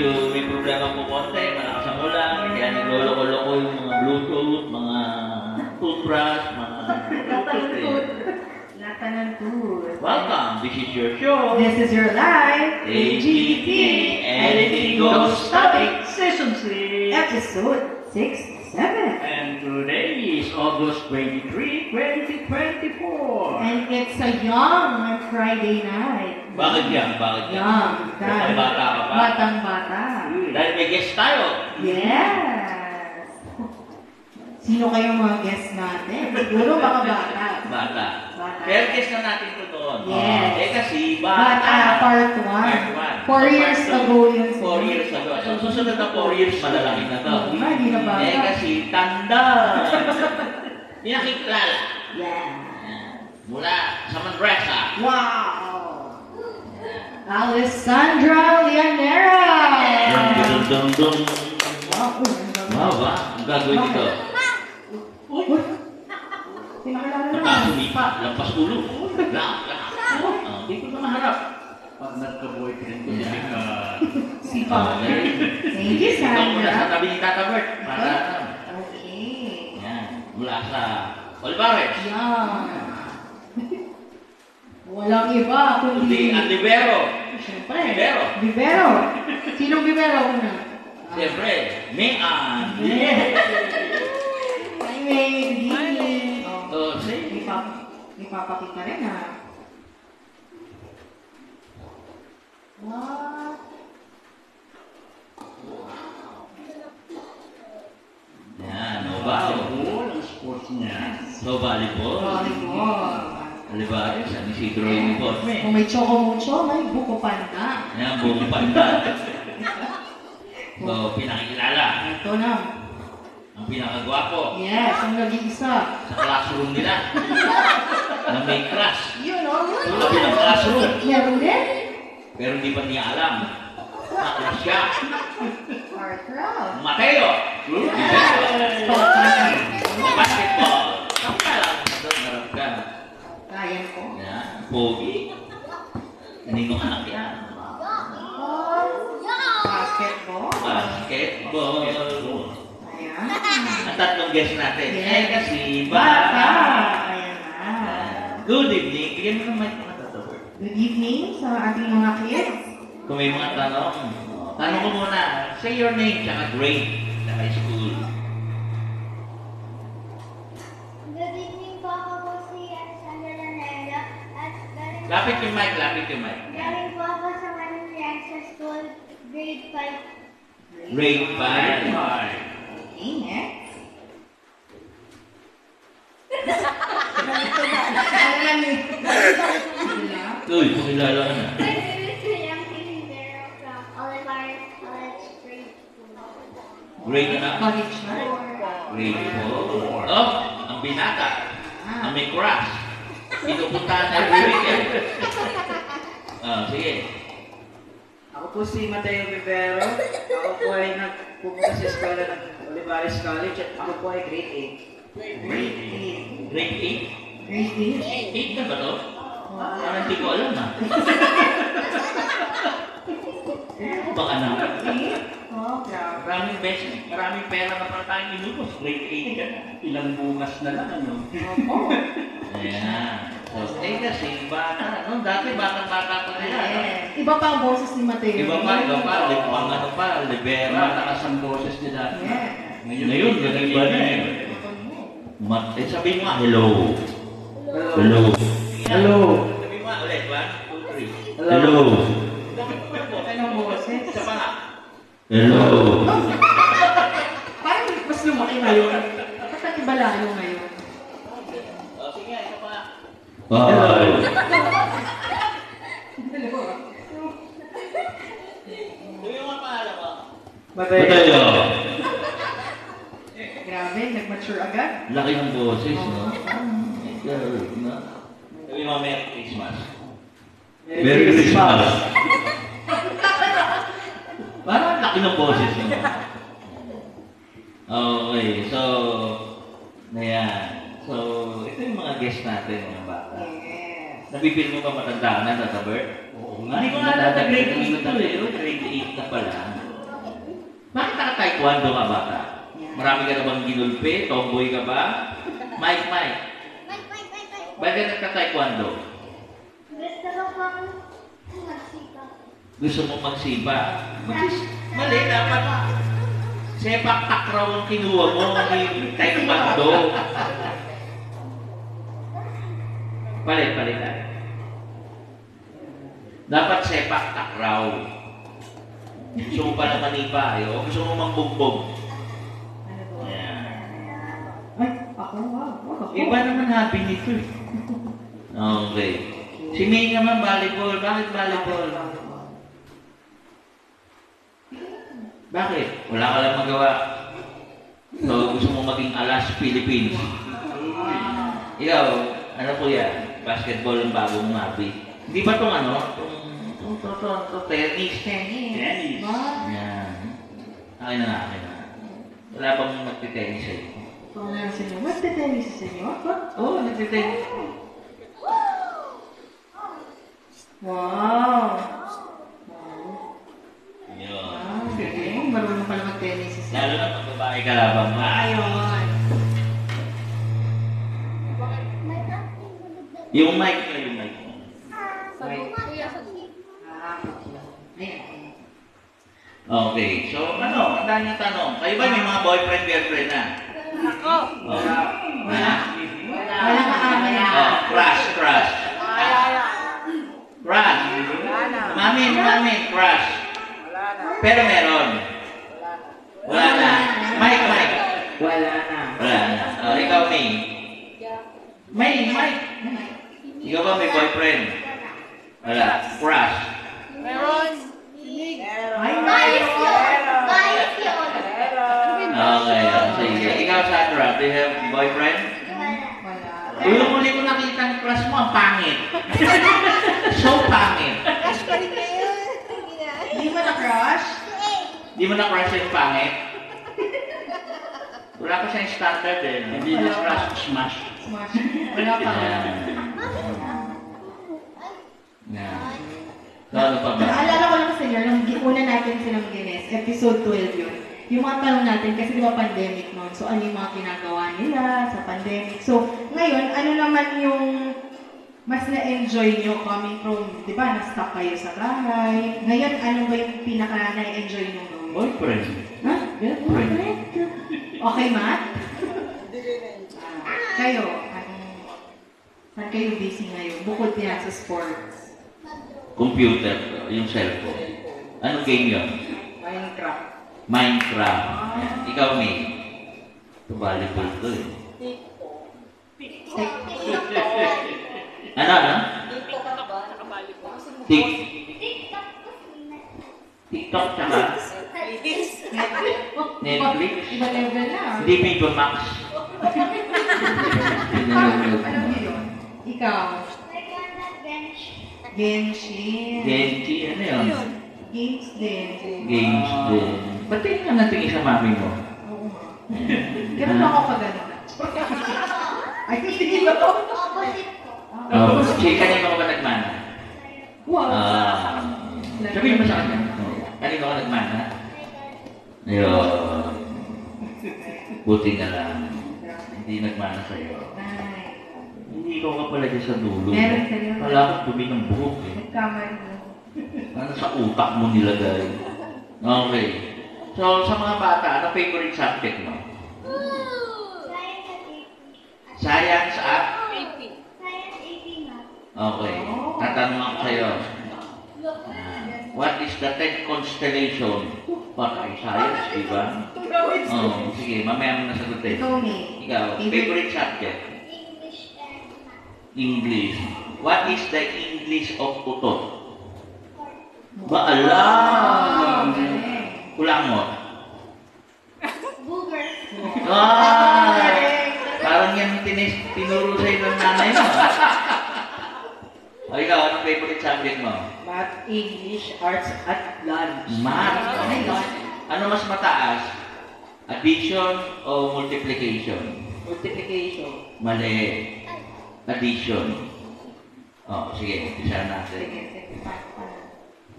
medyo may problema po konti, malakas ang ulan, kaya nagloloko-loko yung mga Bluetooth, mga toothbrush, mga Lata ng tooth. Welcome, this is your show. This is your life. AGT, Anything Goes Topic, Season 6. Episode 67. And today is August 23, 2024. And it's a young Friday night. Bakit yan? Bakit yan? Young. Dahil bata ka pa? Batang-bata. Dahil may guest tayo. Yes. Sino kayong mga guests natin? Siguro mga bata. Bata. Bata. Pero guest na natin ito doon. Yes. Eh kasi Bata, part 1. Part 4 years ago yun. 4 years ago. So susunod na 4 years, malalaki na to. Hindi na bata. Eh kasi tanda. Hindi nakikilala. Yeah. Mula sa Manresa. Wow! Alessandra Lianera! Dum-dum-dum-dum. Wow, Wow, ba? Ang gagawin dito. pinakilala na. Nakasumipa. Lampas ulo. Lahat. Hindi ko na maharap. Pag nagka-boyfriend ko niya, Sipa. Thank you, Ikaw muna sa Sandra. tabi ni Tata Bert. Para, Okay. yan. Mula sa Olivares. Yan. Walang iba kundi... Andivero. Siyempre. Vivero. Vivero. Sinong Vivero una? Siyempre, Mayan. Hi, May. Good evening. Oh, say. Ipapakita rin ha. What? Yan, wow, volleyball. ang sports niya. So, volleyball. Volleyball. Olivares, San Isidro Uniforme. Kung may choco mucho, may buko panda. Yan, buong panda. So, pinakilala. Ito na. Ang pinakagwapo. Yes, ang nag-iisa. Sa classroom nila. Na may class. Yun, no? Sabi ng classroom. Meron din? Pero hindi pa niya alam. Na siya. Arthur. Mateo. Yes! Sa basketball. Kapta lang. Doon, harap ka. Kaya ko. Yan, pogi. Kaninong anak yan? Basketball. Basketball. Ayan. Ang tatlong guest natin. Yes. Eh, kasi Bata. bata. Ayan na. Good evening. Bigyan mo ng mic mga tatawag. Good evening sa ating mga kids. Kung may mga tanong, tanong ko muna. Say your name, tsaka grade, sa high school. Good evening po, ako po si Alessandra Lanera at Lapit yung mic, lapit yung mic. galing po ako sa Manresa School, grade 5. Grade 5. Okay, next. Uy, pakilala ka na. My name is Young Rivero from Olivares College, grade 4. Grade na? College na. Grade 4. Oh, ang binata. Ang may crush. Pinupuntahan na every weekend. Sige. Ako po si Mateo Vivero. Ako po ay nagpupunta sa eskwela ng Olivares College at ako po ay grade 8. Grade 8. Grade 8? Grade 8 na ba to? Parang hindi ko alam ah. Baka na. 8? Oh, grabe. Maraming beses, maraming pera na para tayong inubos. Grade 8 ka na. Ilang bungas na lang, ano? Opo. Ayan. So, kasi bata. No? Dati bata-bata pa nila. No? Yes. Iba pa ang boses ni Mateo. Iba pa. Pang ano pa, libera. Malakas ang boses niya dati. Yes. Ngayon, ganun ba na eh? Sabihin mo nga, hello. Hello. Hello. Sabihin mo nga ulit, 1, 2, 3. Hello. Ano ang boses? Isa pa nga. Hello. Parang mas lumaki ngayon. Bakit ang iba lalo ngayon? Sige, isa pa nga. Hello. Sabihin mo nga pangalan mo. Mateo. Grabe, nag-mature agad. Laki ng boses, no? No? Sabihin mo, Merry Christmas. Merry Christmas. Parang laki ng boses mo. Okay, so, ayan. So, ito yung mga guest natin, mga bata. Yes. Nabibili mo ba matanda ka na, Tata Bert? Oo nga. Hindi ko nga alam na grade 8 to eh. Grade 8 na pala. taekwondo ka bata? Marami ka na bang ginulpe? Tomboy ka ba? Mike. Mike. Bakit nagka-taekwondo? Gusto ko pang magsipa. Gusto mo magsipa? Mali, dapat sepak takraw ang kinuha mo, hindi taekwondo. Palit tayo. Dapat sepak takraw. Gusto mo pala manipa, o gusto mo mangbugbog. Ano ba? Ayan. Ay, ako, wow. Iba naman happy nito eh. Okay. Si May naman, volleyball. Bakit volleyball? Bakit? Wala ka lang magawa. So, gusto mo maging alas Philippines. Ikaw, ano po yan? Basketball ang bagong hobby. Hindi ba itong ano? Itong tennis. Tennis. Yan. Akin na. Wala bang magtitennis sa'yo? Kung nga sa inyo, magte-tennis sa inyo? Oo, nagtitennis. Wow! Yun. Galing. Marunong pala mag-tennis sa Lalo na pag babae ka labang mo. Ayun. Yung mic mo. Ayan. Okay, so ano, ang daming tanong. Kayo ba may mga boyfriend, girlfriend na? Ako. Oh. Wala. Wala ka amin. Oh, crush. Crush. Mami, crush. Pero meron. Wala na. Mike. Wala na. Wala na. Oh, ikaw, May. May. Ikaw ba may boyfriend? Wala. Crush. Meron. Ay, Bias yun. Bias yun. Okay, sige. Ikaw, Sandra, do you have boyfriend? Wala. Yung huli ko nakita ang crush mo, ang pangit. So pangit. Crush pa rin ngayon. Hindi mo na-crush? Di mo na-crush yung pangit? Wala ko siyang standard eh. Hindi na crush, smash. Smash. Wala pa. Yeah. So, ano pa ba? Naalala ko lang sa inyo, nung una natin silang Guinness, episode 12 yun. Yung mga tanong natin, kasi di ba pandemic noon, so ano yung mga ginagawa nila sa pandemic. So, ngayon, ano naman yung mas na-enjoy nyo coming from, di ba, na-stuck kayo sa bahay. Ngayon, ano ba yung pinaka na-enjoy nyo noon? Boyfriend. Ha? Girlfriend? Okay, Matt? Kayo, saan kayo busy ngayon? Bukod yan sa sports. Computer, yung cellphone. Anong game yun? Minecraft. Yan. Ikaw, May. Ito, volleyball to eh. Ano? TikTok tsaka? Netflix? Iba level na. Hindi Viva Max. Alam niyo yun? Ikaw? Genshin. Genji, ano yun? Games din. Games din. Ba't tingin ka natin sa mami mo? Oo nga. Ganun ako pag gano'n. Ay, hindi ba to? Opposite ko. Oh, kanino ka ba nagmana? Wow. Sabihin mo sa kanya. Kanino ka nagmana? Ayun. Buti na lang. Hindi nagmana sa'yo. Ay. Hindi ikaw ka pala dyan sa dulo. Meron sa'yo. Wala akong dumi ng buhok eh. Nagkamali mo. Ano sa utak mo nilagay? Okay. So, sa mga bata, ano favorite subject mo? Science at AP. Science at? Science AP na. Okay. Tatanong ako sa'yo. What is the 10th constellation? Patay science, di ba? Oh, sige, mamaya mo nasagutin. Ikaw ni. Ikaw, favorite subject? English and math. English. What is the English of utot? Baalam! Kulangot. Booger. Ah! Parang yan tinuro sa'yo ng nanay mo. O ikaw, anong favorite subject mo? Math, English, Arts, at Lunch. Math. Ano mas mataas? Addition o multiplication? Multiplication. Mali. Addition. Oh, sige, umpisa natin. Sige, sige.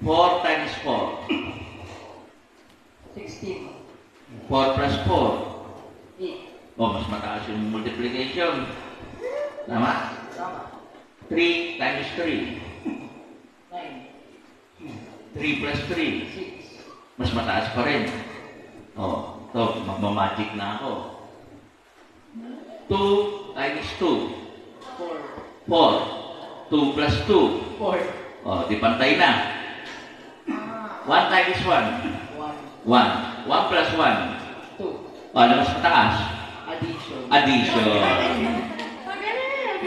4 times 4. 16. 4 plus 4. 8. O, mas mataas yung multiplication. Tama? Tama. 3 times 3. 9. 3 plus 3. 6. Mas mataas pa rin. O, ito, magmamagic na ako. 2 times 2. 4. 4. 2 plus 2. 4. O, di pantay na. 1 times 1. 1. 1. 1 plus 1. 2. O, ano mas mataas? Addition. Addition.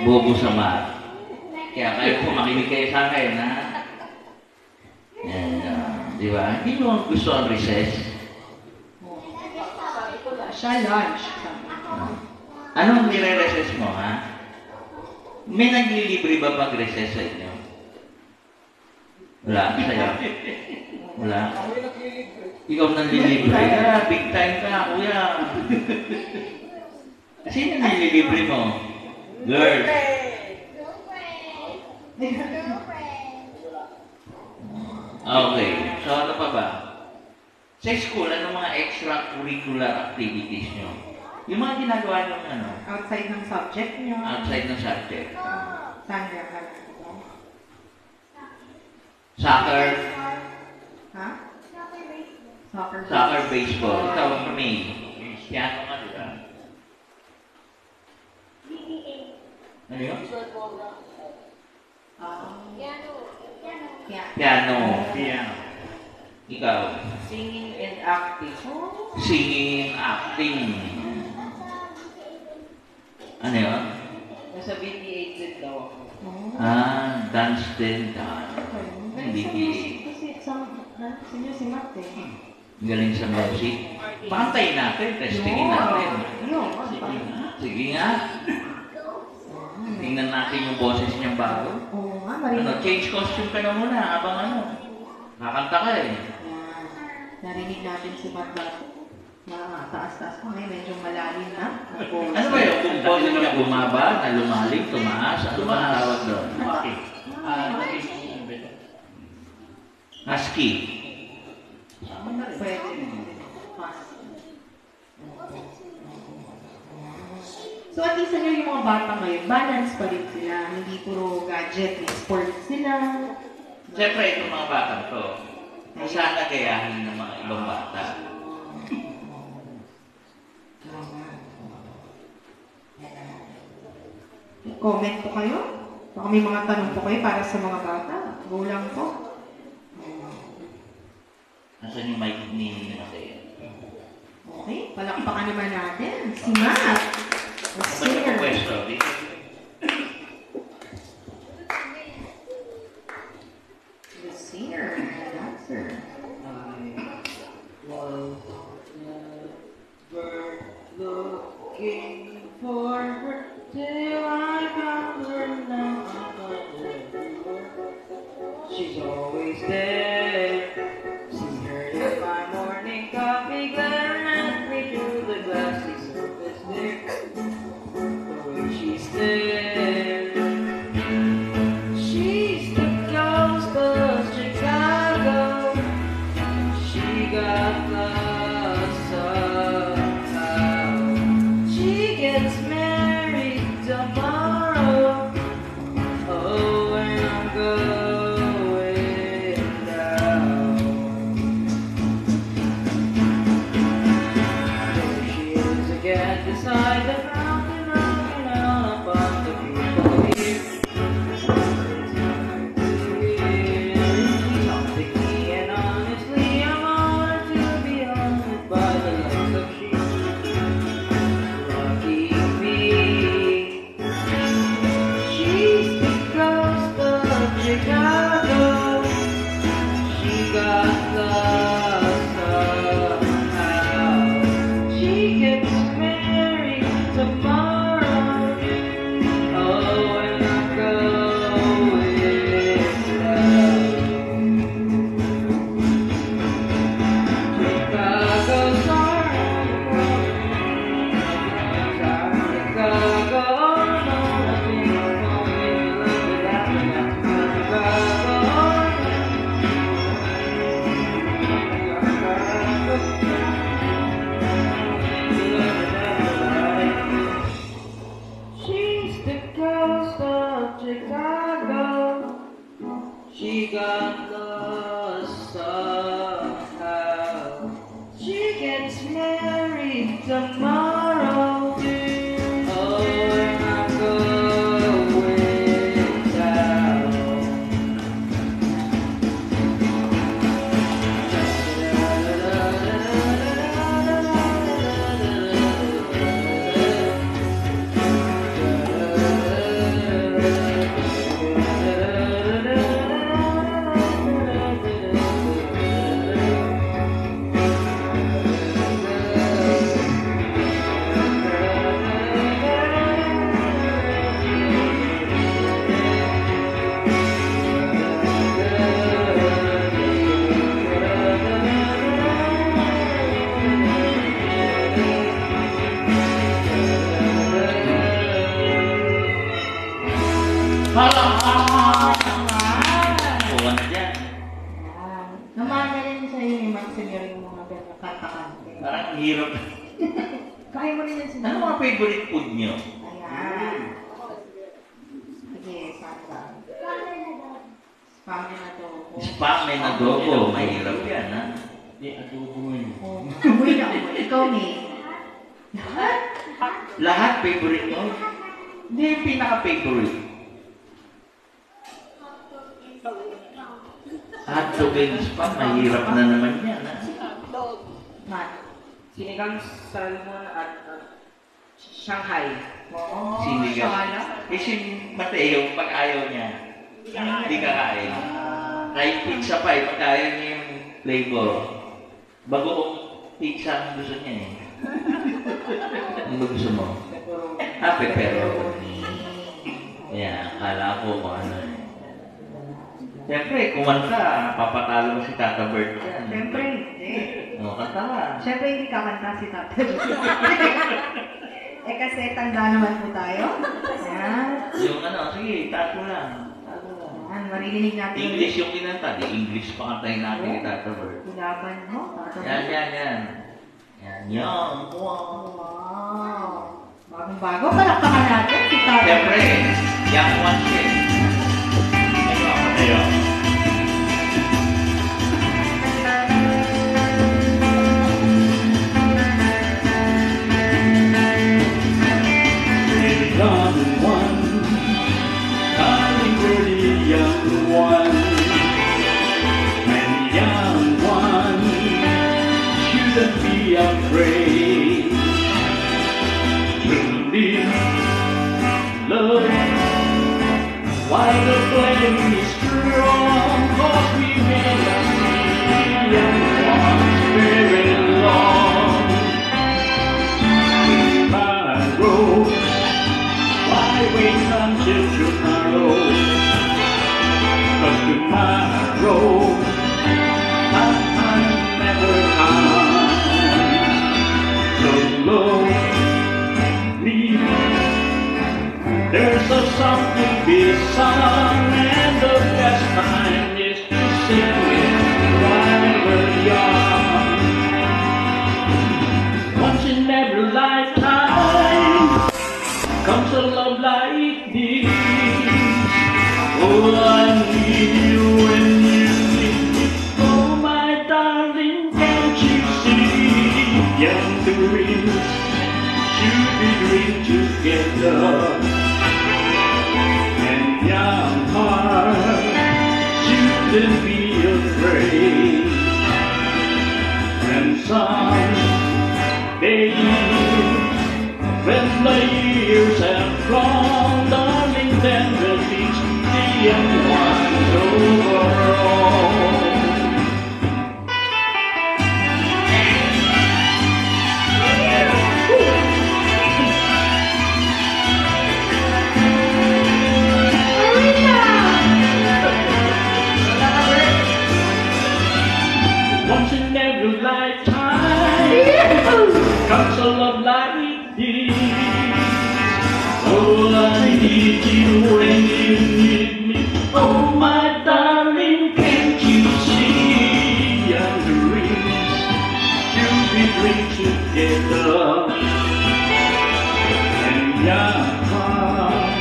Bobo sa math. Kaya kayo po, makinig kayo sa akin, ha? Yan, di ba? Hindi mo gusto ang recess. Siya lunch. Anong nire-recess mo, ha? May naglilibre ba pag-recess sa inyo? Wala, sa'yo. Wala. Ikaw naglilibre. Ah, big time ka, kuya. Sino nililibre mo? Girls. Okay. So, ano pa ba? Sa school, ano mga extracurricular activities nyo? Yung mga ginagawa nyo, ano, Outside ng subject niyo. outside ng subject. Sandra ka. Soccer, Ha? Soccer. soccer, baseball. Ikaw ang kami. Piano ka, di ba? Ano yun? Yeah. Piano. Piano. Ikaw. Singing and acting. Singing, acting. Ano yun? Nasa BT8 din daw ako. Ah, dance din. Hindi Kasi sino si Matt eh. galing sa music. Pakantayin natin, testingin natin. Yun. Sige nga. Tingnan natin yung boses niyang bago. Oo nga, marinig. Ano, change costume ka na muna habang ano. Kakanta ka eh. Yan. Narinig natin si Matt Bato. Taas-taas pa ngayon, medyo malalim na. Ano ba yun? Kung boses niya bumaba, na lumalim, tumaas, ano ba ang tawag doon? Husky. Pwede. So at least ano yung mga bata ngayon, balance pa rin sila. Hindi puro gadget, may sports sila. Siyempre, itong mga batang to, sana gayahin ng mga ibang bata. Comment po kayo. Baka may mga tanong po kayo para sa mga bata. Go lang po. Nasaan yung mic ni Mateo? Okay, palakpakan naman natin. Si Matt. The Ba't yung singer. pwesto? Dito. The singer. The dancer. I was never looking for her till I found her now. She's always there. See her in my morning coffee, glaring at me through the glassy surface there. The way she stares. She's the ghost of Chicago. She got lost somehow. She gets married tomorrow. Oh, and I'm going down. There she is again beside the fountain, rocking out upon the beautiful view. Something me, and honestly, I'm honored to be on She gets married tomorrow. Oh, we're not going down. Kuha na dyan. Namana rin sa'yo ni Max yung mga kanta-kanta. Parang ang hirap. Kaya mo rin yan sila. Ano mga favorite food nyo? Ayan. Sige, santa. Spam na to. Spam and adobo. Mahirap yan, ha? Hindi, adobo mo yun. Uy na uy. Ikaw ni. Lahat favorite mo? Hindi yung pinaka-favorite. Hotdog and spam, mahirap na naman yan, ha? Mat. Sinigang salmon at Shanghai. Oo. Sinigang. Sala. Eh, si Mateo, pag ayaw niya, hindi kakain. Kahit pizza pa, pag ayaw niya yung flavor. Bagoong pizza ang gusto niya, eh. Ano ba gusto mo? Pepperoni. Ayan, akala ko kung ano, eh. Siyempre, kumanta, papatalo mo si Tata Bert yan. Siyempre hindi. O, kanta ka. Siyempre hindi kakanta si Tata. Eh kasi tanda naman po tayo. Ayan. Yung ano, sige, tato lang. Ayan, maririnig natin. English yung kinanta, di English pa kantahin natin ni Tata Bert. Ilaban mo, Tata. Yan. Yan, yan. Wow. Bagong-bago, palakpakan natin si Tata. Siyempre, young ones eh. Ayun. Young one, darling, pretty young one, and young one shouldn't be afraid to live, love, while the flame is strong, 'cause we may not see young ones very long. Tomorrow, why wait until tomorrow? 'Cause tomorrow time never comes. So lonely, there's a song to be sung, and the best time is to sing it while we're young. Once in every lifetime comes a love like this. Oh, I need you when you need me. Oh, my darling, can't you see? Young dreams should be dreamed together, and young hearts shouldn't be afraid. And someday, when the years have gone, darling, then we'll teach the young ones overall. Once in every lifetime comes a love like this. Oh, I need you when you need me. Oh, my darling, can't you see? Young dreams should be dreamed together, and young hearts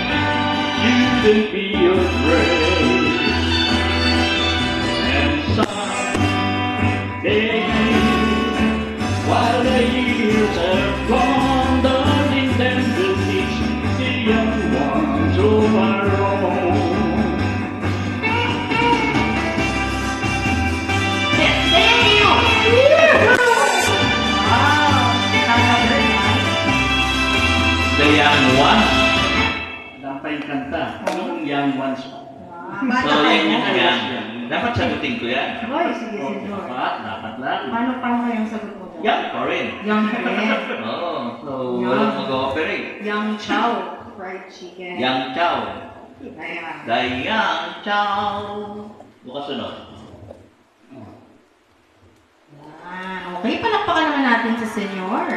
shouldn't be afraid. And someday, While the years have gone, darling, then release the young ones of our own. The young ones. Dapat yung kanta, yung young ones. So, yan yung young. Dapat sagutin ko yan. Hoy, sige, senyor. Dapat lang. Paano yung sagot mo doon? Young pa rin. Young friend. Oo. So, Young. walang mag-ooperate. Young chow. Fried chicken. Young chow. Ayan. The young chow. Bukas sunod. Okay, palakpakan naman natin sa senyor.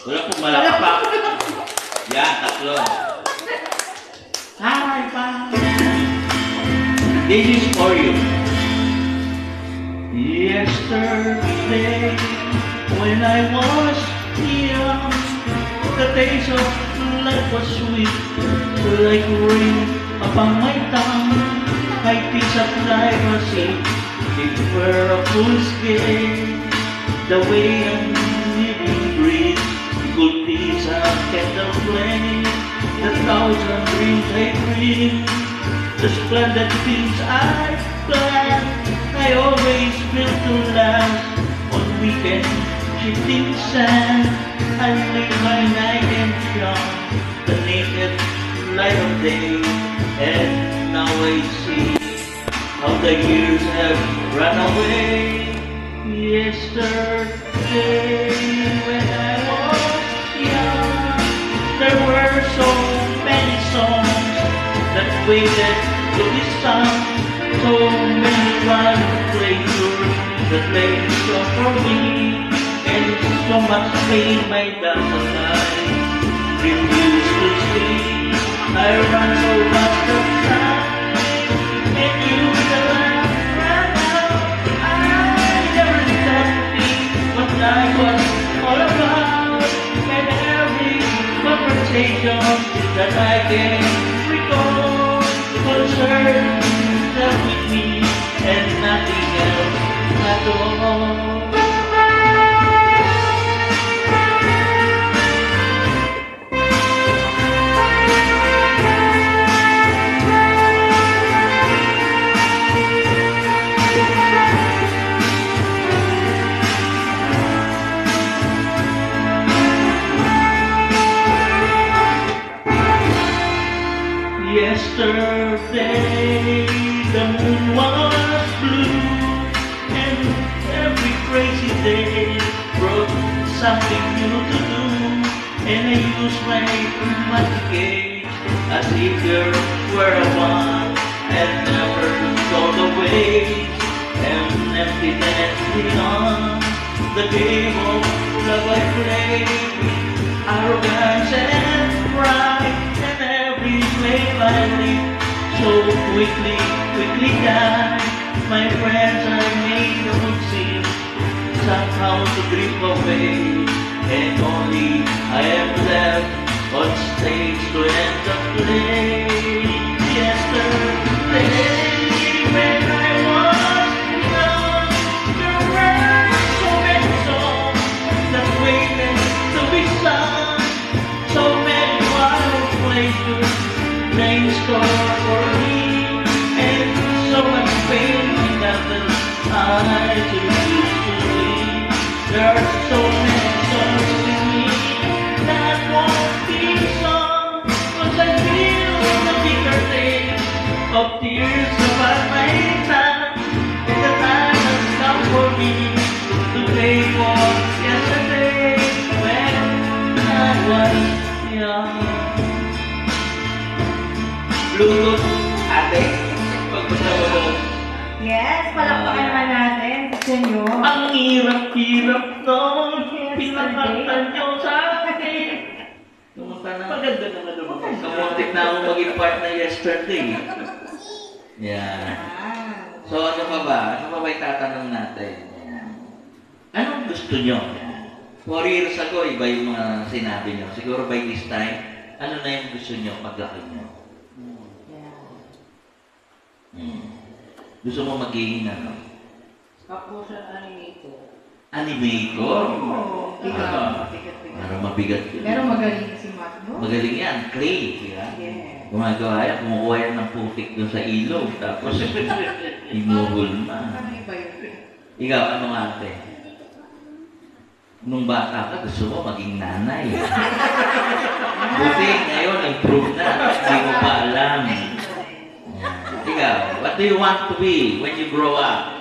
Wala pong malakpak. Yan, tatlo. Hi, pa. This is for you. Yesterday, when I was young, the taste of life was sweet, like rain upon my tongue. My piece of life was it, it were a fool's game. The way I'm living breathe, could be some candle flame. The thousand dreams I dream, the splendid things I plan, I always built to last. On weekend, shifting sand, I make my night and shine the naked light of day. And now I see how the years have run away. Yesterday, when I was young, there were so many songs that waited to be sung. So many rhyme players that played the song for me, and so much pain my dancing life refused to see. I ran so much of time, and you the last ran out. I never thought to think what life was all about, and every conversation that I can recall concerned yourself with me and nothing else at all. Yesterday, the moon was blue, and every crazy day brought something new to do. And I used my magic age as if there were one, and never gone away. And emptiness beyond the game of love I played, arrogance and pride, and every flame I lit so quickly died. My friends I made would seem somehow to drift away, and only I am left on stage to end the play. Yesterday, when I was young, there were so many songs that waited to be sung. So many wild places in store for me, and so much pain that I refuse to see. There are so many songs in me that won't be sung, 'cause I feel the bitter taste of tears upon my tongue. And the time has come for me to pay for yesterday when I was young. Lugot, ate. Pagpasawalog. Yes, palakpakan naman natin sa senyor. Ang hirap-hirap nun, pinakanta niyo sa akin. Kumusta na? Maganda naman naman. Kamuntik na ako maging part na yesterday. Yan. So ano pa ba? Ano pa ba itatanong natin? Yan. Anong gusto nyo? 4 years ago, iba yung mga sinabi nyo. Siguro by this time, ano na yung gusto nyo paglaki nyo? Gusto mo magiging ano? Stop motion animator. Animator. Oo. Bigat. Parang mabigat yun. Pero magaling si Matt, no? Magaling yan, clay. Diba? Yeah. Gumagawa yan, kumukuha yan ng putik doon sa ilog. Tapos, imuhulma. Ano iba yun? Ikaw, ano nga ate? Nung bata ka, gusto mo maging nanay. Buti, ngayon, improve na. Hindi mo pa alam. Ikaw, what do you want to be when you grow up?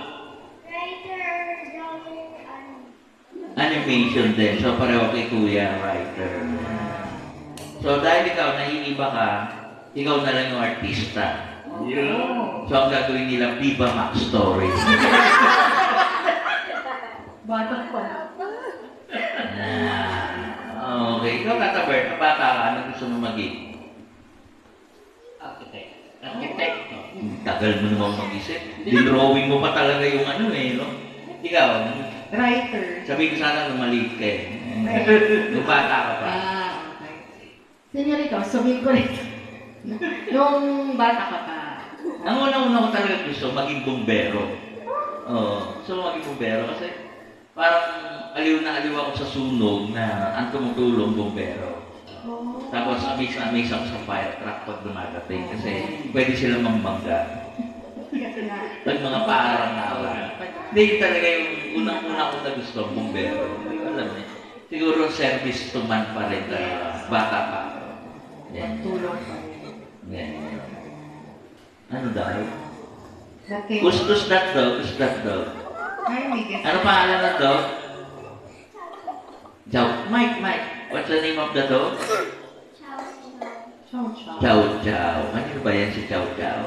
Writer, drawing, Animation din. So, pareho kay Kuya, writer. So, dahil ikaw, naiiba ka, ikaw na lang yung artista. Yeah. So, ang gagawin nila, Viva Max Story. Batang pa. Okay. Ikaw, Tata Bert, bata ka, ano gusto mo maging? Architect. Tagal mo naman mag-isip. Dinrawing mo pa talaga yung ano eh, no? Ikaw, Writer. sabi ko sana nung maliit ka eh. Nung bata ka pa. Okay. Senyor, ikaw, sabihin ko rin. Nung bata ka pa. Ang una-una ko talaga gusto, maging bumbero. Oo. Gusto mo maging bumbero kasi parang aliw na aliw ako sa sunog na ang tumutulong bumbero. Oh. Tapos amaze na amaze ako sa fire truck pag dumadating kasi pwede silang mambangga. Pag mga parang nawa. Hindi talaga yung unang-una ko na gusto, bumbero. Hindi ko alam eh. Siguro service to man pa rin talaga. Bata pa. Yan. Tulong pa rin. Yan. Ano daw? Okay. Kuskus that dog, kuskus that dog. Ay, may guess. Ano pangalan ng dog? Mike. What's the name of the dog? Chow chow. Chow Chow. Ano ba yan si Chow Chow?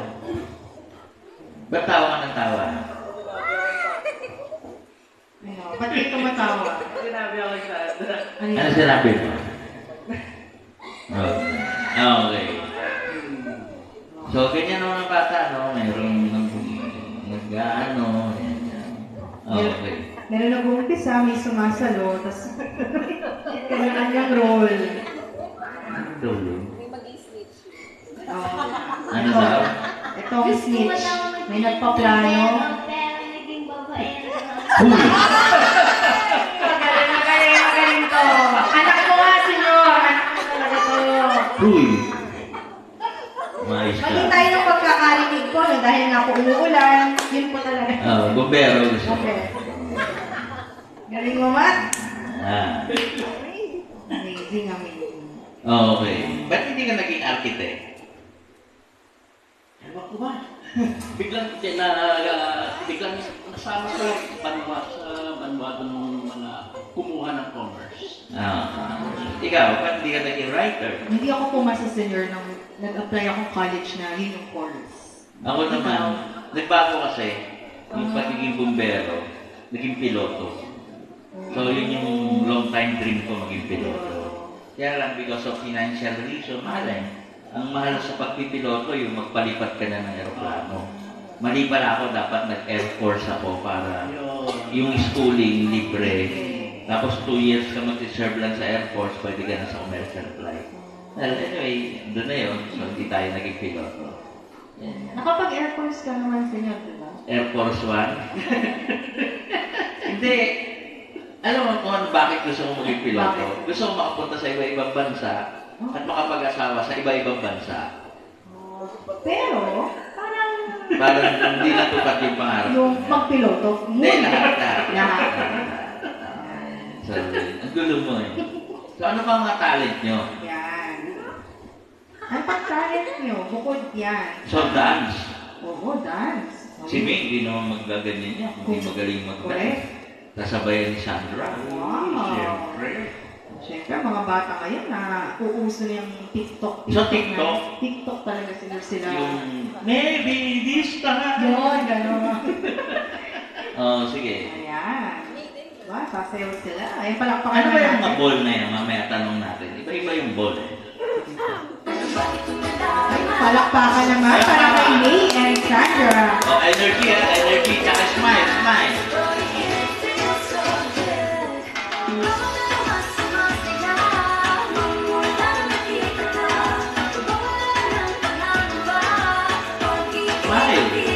Ba't tawa ka ng tawa? Ano, ba't kayo tumatawa? Sinabi ako sa Ano Ano yun? sinabi mo? Okay. So, ganyan naman ang bata, no? Mayroong nag-ano, yan. Okay. Meron nag-uumpisa, may sumasalo, tapos kanya-kanyang role. Ano daw yun? Oh. Ano daw? Ito ang snitch. May nagpaplano. Pero naging babae Uy! Magaling to. Anak ko nga, senyor. Anak ko talaga to. Uy! Mais Mali ka. tayo ng pagkakarinig ko, no? Dahil nga po umuulan, yun po talaga. Bombero gusto. Okay. Galing mo, Matt? Ah. Amazing. Okay. Ba't hindi ka naging architect? Ewan ko ba? biglang nasama ko sa Vanuatu nung mga kumuha ng commerce. Ikaw, ba't hindi ka naging writer? Hindi ako pumasa, senyor, nang nag-apply akong college na yun yung course. Ako naman, nagbago kasi, yung pagiging bumbero, naging piloto. So, yun yung long time dream ko, maging piloto. Kaya lang, because of financial reason, mahal eh. Ang mahal sa pagpipiloto, yung magpalipat ka na ng aeroplano. Mali pala ako, dapat nag-Air Force ako para yung schooling libre. Tapos 2 years ka mag-serve lang sa Air Force, pwede ka na sa commercial flight. Well, anyway, doon na yun. So, hindi tayo naging piloto. Yan. Nakapag-Air Force ka naman, senyor, di ba? Air Force One? Hindi. Alam mo kung ano, bakit gusto mo maging piloto? Bakit? Gusto mo makapunta sa iba-ibang bansa at makapag-asawa sa iba-ibang bansa. Pero, parang Parang hindi natupad yung pangarap. yung magpiloto, Hindi, lahat. Lahat. So, ang gulo mo eh. So, ano pa ang mga talent nyo? Yan. Ang pag-talent nyo, bukod yan. So, dance. Oo, dance. Si May, hindi naman magaganyan niya. Hindi magaling mag-dance. Correct. Kasabayan ni Sandra. Wow. Siyempre. Siyempre, mga bata ngayon na uuso na yung TikTok. So, TikTok? Na, TikTok talaga sila. Yung, maybe this time. Yun, gano'n. Oh, sige. Ayan. Diba, sasayaw sila. Ayan, palakpakan Ano ba yung mga natin. ball na yan? Mamaya tanong natin. Iba-iba yung ball eh. Palakpakan naman para kay May and Sandra. Oh, energy ah. Energy. Tsaka smile. Smile. Smile.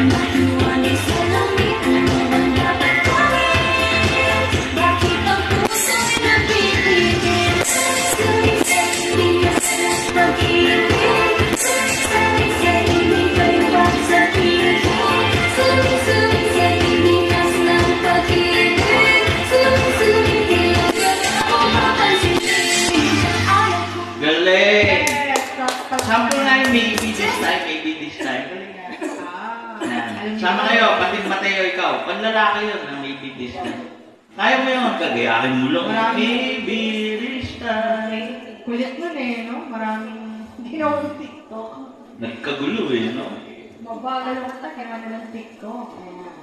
Mahiwaling salamin, ano ang dapat gawin? Bakit ang puso'y napitigil? Sumisay-say, di ka sa pag-ibig. Sumisay-say, hindi kayo pa sa piling. Sumisay-say, hindi nas ng pag-ibig. Sumisay-say, ako mapansinin. Ayaw kong Galing! Yes! Sample na yung maybe this time, maybe this time. Yan. Sama kayo, pati Mateo, ikaw. Panlalaki yun na maybe this time. Kaya mo yun, kagayahin mo lang. Marami. Maybe this time. Kulit nun eh, no? Maraming ginawang TikTok. Nagkagulo eh, no? Mabagal ako ta, kaya nalang TikTok. Ayan.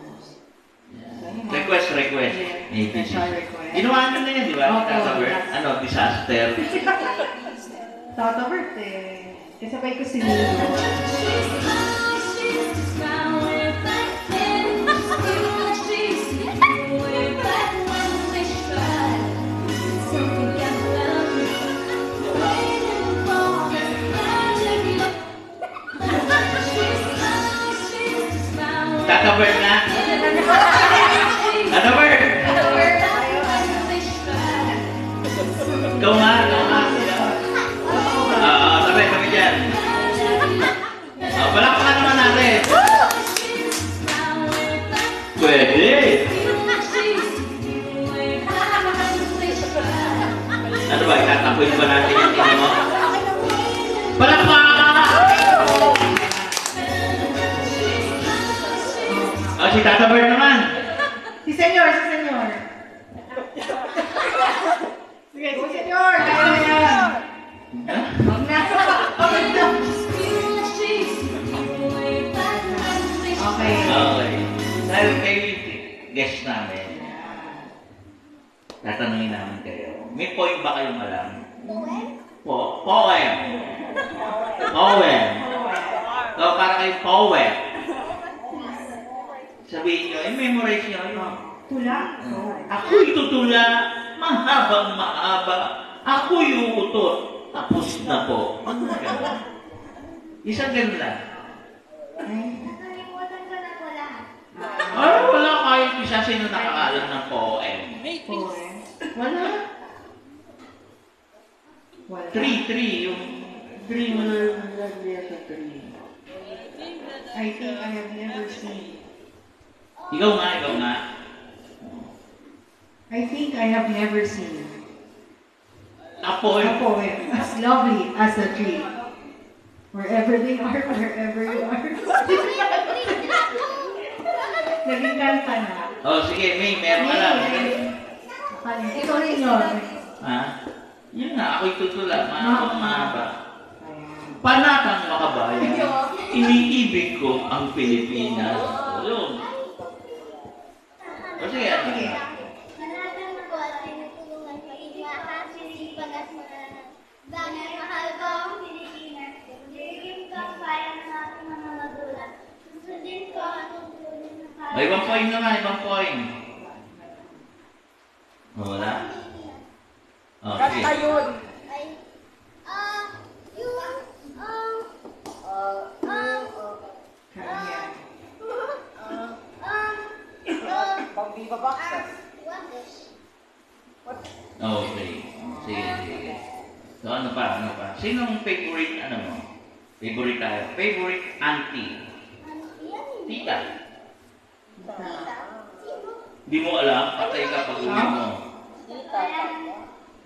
Request. Yeah. Maybe this Special time. request. Ginawa nyo na yan, di ba? Opo, Cover. yes. Ano, disaster. Tata Bert eh. Kasabay ko si Lino. Tata Bert na? Tata Bert! Ikaw nga. Tabi dyan. Palakpakan naman natin. Pwede. Ano ba, itatapuin ba natin yung tingin mo? Palakpakan! Si Tata Bert naman. Si Senyor. Sige, si Senyor. Kaya na yan. Huwag na. Okay. Okay. Dahil kayo yung guest namin, tatanungin namin kayo. May point ba kayong alam? Poem. So, para kayong poem. Sabihin nyo, memorize nyo. Tula. Ako'y tutula, mahabang mahaba. Ako'y uutot, tapos na po. Ganun. Isang ganun lang. Nakalimutan ko na po lahat. Ay, wala kahit isa sino nakakalam ng poem. Poem. Wala. Three. Yung three, wala sa three. I think I have never seen. Ikaw nga. I think I have never seen A poem. a poem as lovely as a tree. Wherever they are, wherever you are. Naging kanta na. Oh, sige, May, meron ka lang. Ito rin yun. Ha? Yun nga, ako'y tutula, mahabang mahaba. Ayan. Panatang makabayan, iniibig ko ang Pilipinas. Yun. O sige, ano? Sige. Manatang ko at tinutulungan ko ikakasisipan at mananang. Dahil mahal ko ang Pilipinas. Dirigim ko ang bayan ng ating mga magulang. Susundin ko ang tungkulin ng May ibang point naman, ibang point. Wala? Okay. ay, yung, Kaya. Okay. Sige. So, ano pa? Sinong favorite, mo? Favorite tayo. Favorite auntie? Tita. Di mo alam? Patay ka pag uwi mo.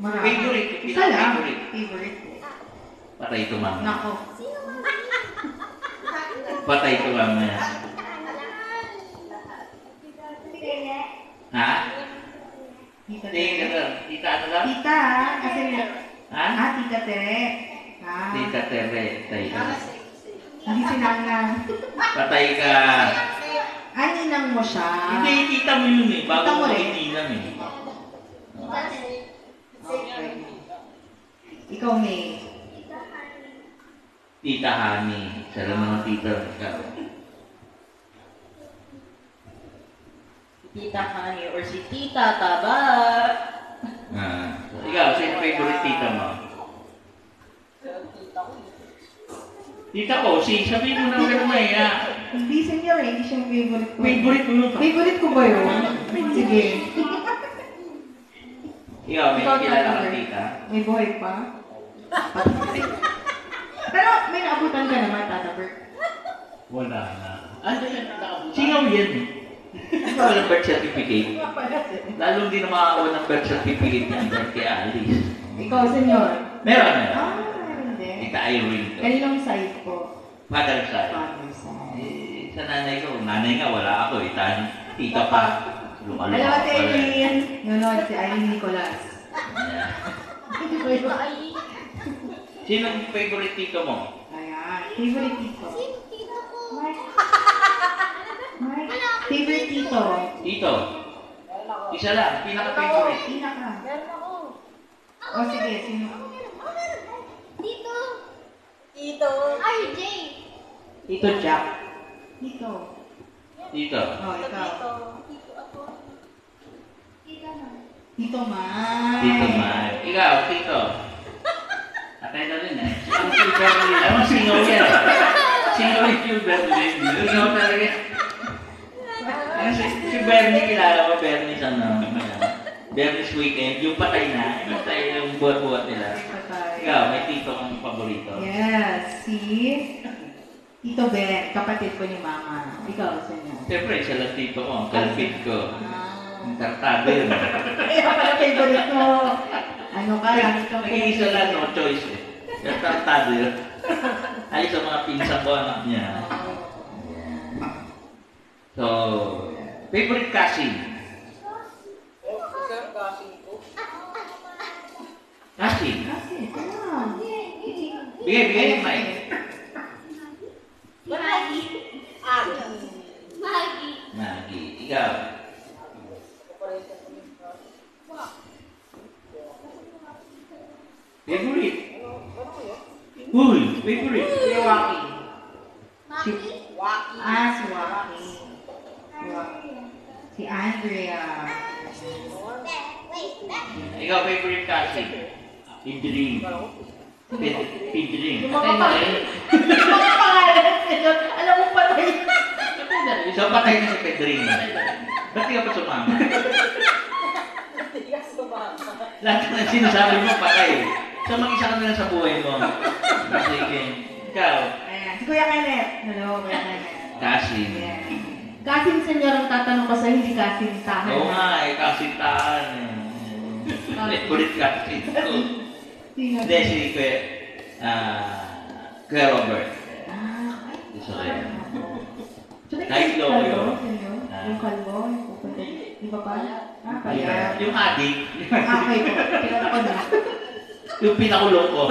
Marami. Favorite. Isa lang. Favorite. Favorite. Patay ito, mama. Nako. Patay ito, mama. Ha? Tita Tita, Tere. tita ano lang? Tita, kasi Ha? Tita Tere. Tita Tere. Patay ka. Hindi sinangang. Patay ka. Ninang mo siya. Hindi, tita mo yun eh. Bago Tita mo mo rin. ininang eh. Okay. Ikaw, May. Tita Hani. Sana naman tita. Ikaw. Tita Hani or si Tita Taba. So, ikaw, sino favorite tita mo? Tita ko, sabihin mo na ganun na Hindi, senyor eh. Hindi siya yung favorite ko. Favorite mo yun. Favorite ko ba yun? Sige. Ikaw, may Ikaw, kilala Tata kang Bert. tita? May buhay pa? Pero may naabutan ka naman, Tata Bert. Wala na. Ano yan? Singaw yan eh. Walang birth certificate. Lalo hindi na makakawa ng birth certificate niya dahil kay Alice. Ikaw, senyor. Meron na. Meron din. Tita Irene to. Kaninong side po? Father side. Father side. Sa nanay ko, nanay nga wala ako eh. Tita pa. Lumaluka Alam mo, pa si rin. Irene. Nunod, si Irene Nicolas. Yeah. Hindi ko yun. Sino ang favorite tito mo? Ayan. Favorite tito. Sino tito ko? Mike. Favorite tito. Tito. Isa lang, pinaka-favorite. Pinaka. Meron ako. O sige, sino? Tito. Tito. RJ. Tito Jack. Tito. Tito. Oh, ikaw. Tito ako. Tito man. Tito Mike. Tito Mike. Ikaw, Tito. Atay na rin eh. Ang silver rin. Ano, singaw yan eh. Singaw yung silver rin. Singaw talaga. Si Bernie, kilala mo Bernie sa Bernie's Weekend. Yung patay na. Patay yung buhat-buhat nila. Patay. Ikaw, may tito kang paborito. Yes, si Tito Ben, kapatid ko ni Mama. Ikaw, sino? Siyempre, isa lang tito ko. Ang kalpit ko. Ah. Ang tartado yun. Kaya pala favorite ko. Ano ka lang? Nag-iisa lang, no choice eh. Yung tartado yun. Ay, sa mga pinsan ko, anak niya. So, favorite cousin? Cousin? Kasi, ano? Bigay yung mic. Maggie. Maggie. Maggie, ikaw. Favorite? Uy, favorite. Si Joaquin. Maki. Si Joaquin. Si Andrea. Wait. Ikaw, favorite cousin? Pidring. Pidring. Yung mga pangalan. Yung mga pangalan, senyor. Alam mo pa rin. So, patay na si Pedring. Ba't di ka pa sumama? Lahat na sinasabi mo, patay. So, mag-isa ka na lang sa buhay mo. Sige. Ikaw, Ayan. Si Kuya Kenneth. Hello, Kuya Kenneth. cousin. Ayan. Kasin, senyor, ang tatanong ko sa'yo, hindi kasin tahan. Oo nga, kasintahan. Favorite cousin ko. Sino? Hindi, si Kuya Robert. Gusto ko yan. Kahit loko yun. Yung kalbo, yung pupunta. Di ba pa? Kaya. Yung adik. Okay po. Kilala ko na. Yung pinakulong ko.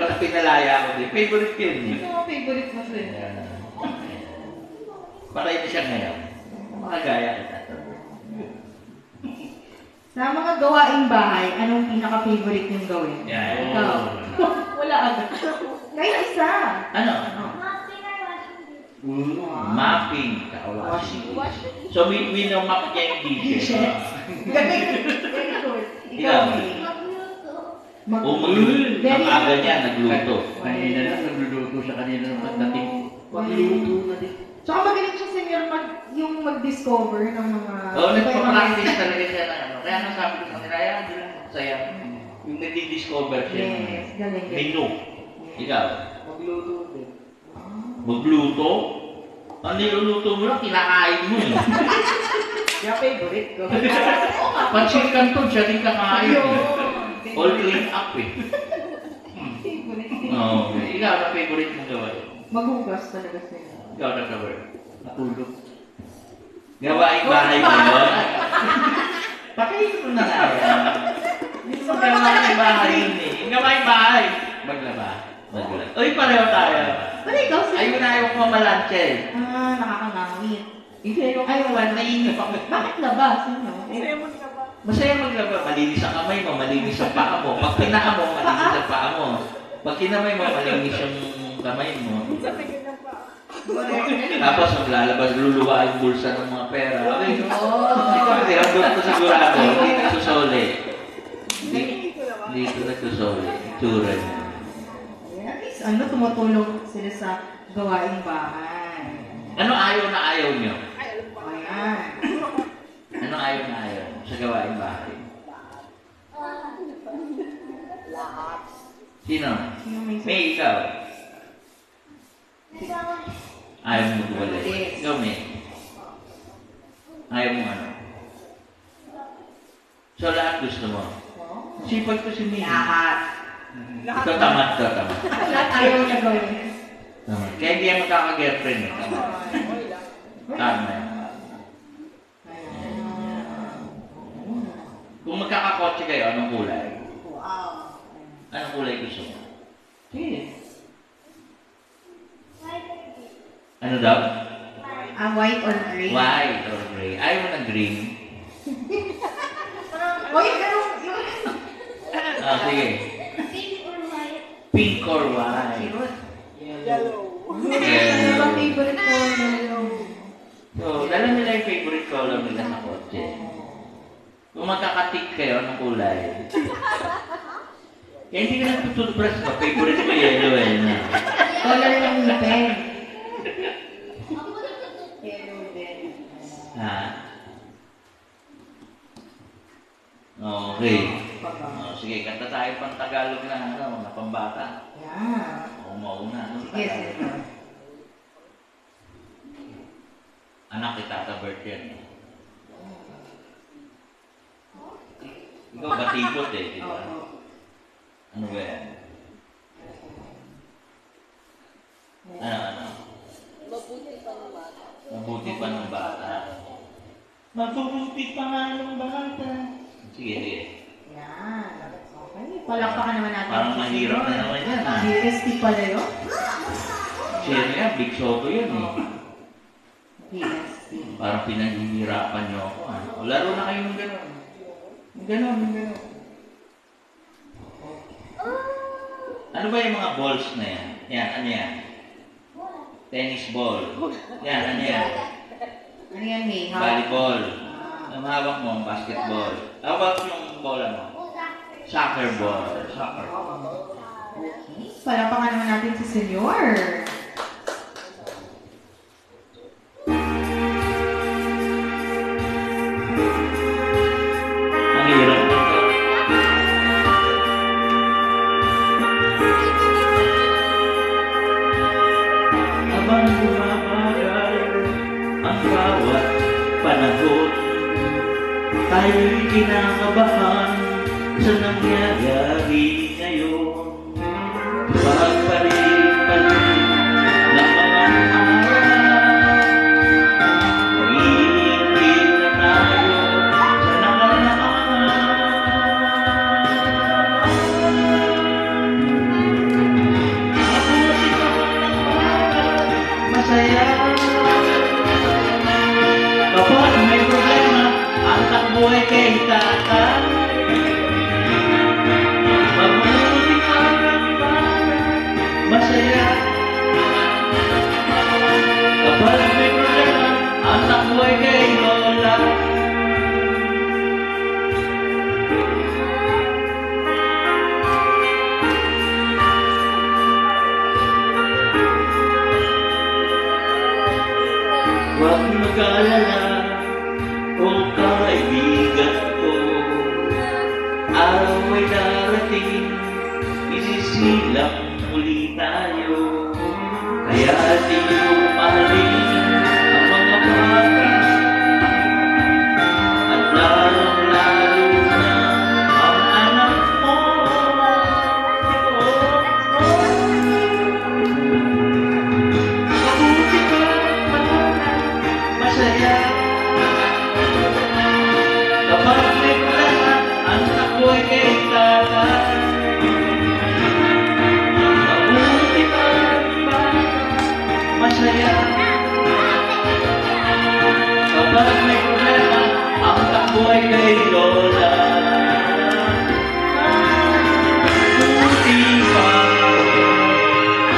Tapos pinalaya ko din. Favorite ko yun. Ito ang favorite mo sir. Patay na siya ngayon. Makagaya kita. Sa mga gawaing bahay, anong pinaka-favorite yung gawin? Yan. Ikaw. Wala agad. Kahit isa. Ano? Maki na washing. Mapping. Washing. So, we know map niya yung dishes. Galing. Very good. Ikaw. Magluto. Magluto. Ang aga niya, nagluto. Kanina lang nagluluto siya kanina ng pagdating. Magluto na din. Tsaka magaling siya senyor yung mag-discover ng mga... Oo, nagpa-practice talaga siya ng ano. Kaya nang sabi ko sa kanila, yan, hindi lang masaya. Yung nag-discover siya. Yes, galing. Menu. Ikaw. Magluto din. Magluto? Ang niluluto mo lang, kinakain mo eh. Kaya favorite ko. Pansin Canton, siya din kakain. All clean up eh. Oo. Ikaw, na favorite mong gawin? Maghugas talaga sila. Ikaw na gawin. Natulog. Gawaing bahay mo yun? Pakita mo na nga yan. Hindi mo gawaing bahay yun eh. Yung gawaing bahay. Maglaba. Uy, pareho tayo. Pero ikaw sir. Ayun na ayaw ko mamalansya eh. Nakakangawit. Hindi, ayaw ko. Naiinip ako. Bakit labas? Ano? Masaya maglaba. Malinis ang kamay mo, malinis ang paa mo. Pag pinaka mo, malinis ang paa mo. Pag kinamay mo, malinis yung kamay mo. Tapos maglalabas, luluwa yung bulsa ng mga pera. Okay, no? Ikaw, hindi. Ang doon ko sigurado, hindi nagsusoli. Hindi ko nagsusoli. Itsura niya. At least, tumutulong sila sa gawaing bahay. Ano ayaw na ayaw nyo? Ayan. Ano ayaw na ayaw sa gawaing bahay? Sino? Sino may May ikaw. Ayaw mo magwalay. Yes. Ikaw, May. Ayaw mo ano? So, lahat gusto mo. Sipag ko si May. Lahat. Ito tamad ka, tamad. Lahat ayaw niya gawin. Tamad. Kaya hindi yan magkaka-girlfriend eh. Tamad. Tama yan. Kung magkakakotse kayo, anong kulay? Wow. Anong kulay gusto mo? Sige. Ano daw? White or gray? White or gray. Ayaw mo ng green? O, yung ganun. Ah, sige. Pink or white? Cute. Yellow. Ano bang favorite ko? So, dala nila yung favorite color nila sa kotse. Kung magkakatik kayo, anong kulay? Kaya hindi ka nagtututbrush ka. Favorite ko yellow eh. Color ng ngipin. Yellow din. Ha? Okay. Sige, kanta tayo pang Tagalog na mga pambata. Yeah. O mauna. Sige, sige. Anak kita, Tata yan. Ikaw batibot eh, di ba? Ano ba yan? Ano? Mabuti pa ng bata. Mabuti pa nga ng bata. Sige, sige. Yan. Okay. Palakpakan naman natin. Parang mahirap na naman yan, ha? BST pala yun? Siya yan, Big Soto yun eh. BST. Parang pinaghihirapan niyo ako, ha? O, laro na kayo ng gano'n. Ng gano'n, ng gano'n. Ano ba yung mga balls na yan? Yan, ano yan? Tennis ball. Yan, ano yan? Ano yan, May? Volleyball. Ang hawak mo, basketball. How about yung bola mo? Soccer ball. Soccer. Okay. Palakpakan naman natin si Senyor. Ang hirap na ito. Habang bumabagal ang bawat panahon, tayo'y kinakabahan sa nangyayari ngayon. Pagbalik-balik ng mga araw, umiikip na tayo sa nakaraan. Mabuti pa ng bata, masaya. Kapag may problema, ang takbo ay kay tatay. Mabuti ka ng bata, masaya. Kapag may problema, ang takbo ay kay lola. Huwag mag-alala, o kaibigan ko. Araw ay darating, isisilang muli tayo. Kaya di mo mahalin ang mga bata, at lalong-lalo na ang anak mo. Mabuti ka, masaya. Kapag may problema, ang takbo ay kay tatay. Mabuti ka ba, masaya. Kapag may problema, ang takbo ay kay lola. Mabuti pa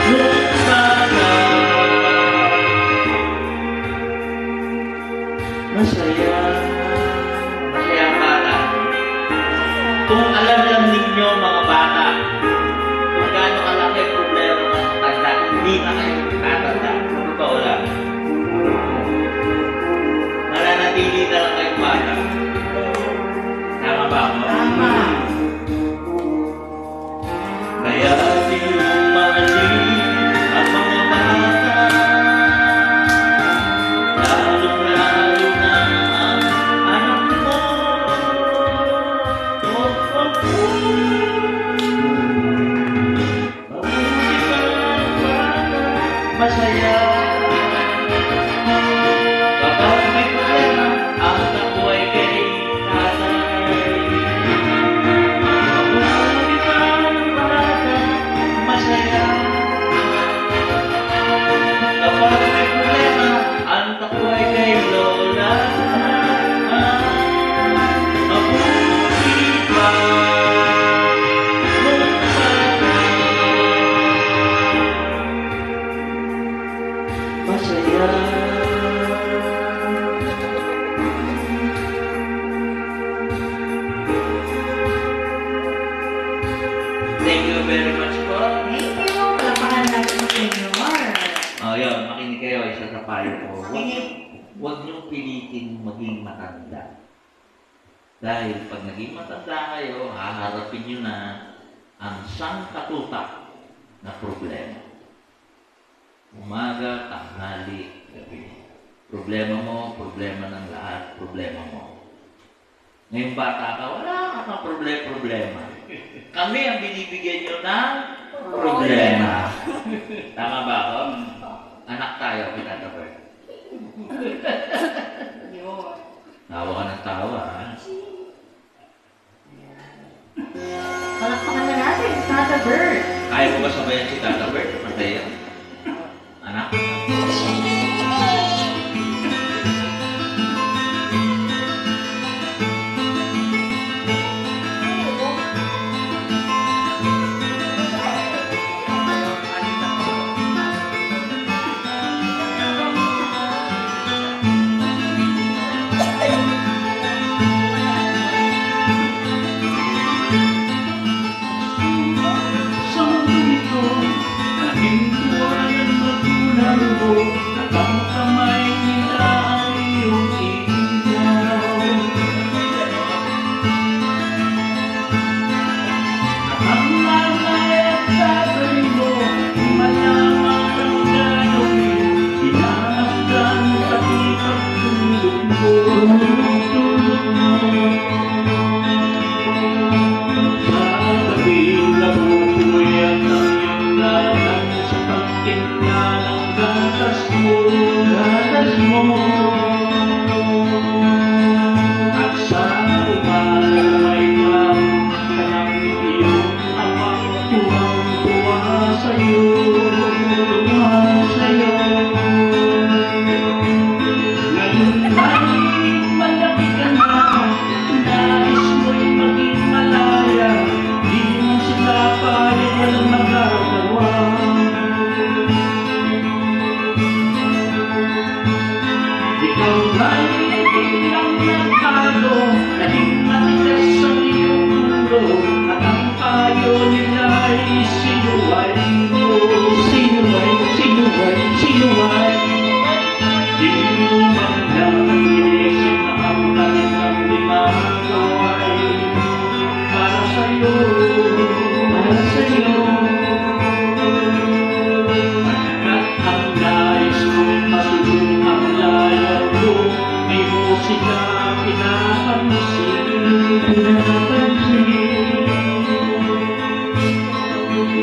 nung bata, masaya. Masaya ang bata. Kung alam lang ninyo mga bata, kung gaano kalaki ang problema ng matanda, hindi na kayo tatanda. Totoo lang. niyong pilitin maging matanda. Dahil pag naging matanda kayo, haharapin niyo na ang sangkatutak na problema. Umaga, tanghali, gabi. Problema mo, problema ng lahat, problema mo. Ngayong bata ka, wala ka pang problema. Kami ang binibigyan niyo ng problema. Tama ba ako? Anak tayo, pinatabar. Yun. Tawa ka ng tawa, ha? Palakpakan na natin, Tata Bird. Kaya mo ba sabayan si Tata Bert? Mateo? Anak? Sa mundo ito, aking tuwa ng magulang mo, at ang kamay nila ang iyong ilaw. At ang nanay at tatay mo, malaman ang gagawin, inamasdan pati pagtulog mo. Sa gabing nabubuyan ng iyong lalang sa pagtimpla ng gatas mo. At sa umaga may klaro ka ng iyong amang tuwang-tuwa sa'yo. Ngayon ay malaki ka na, nais mo'y maging malaya, di mo sila payag walang magagawa. Ikaw ay biglang nagbago, naging matigas ang iyong ulo, at ang payo nila'y sinuway mo. Sinuway. Di mo man lang inisip na ang kanilang ginagawa ay para sa'yo. At ang nais mo'y masulong ang layag mo, di mo sila pinapansin.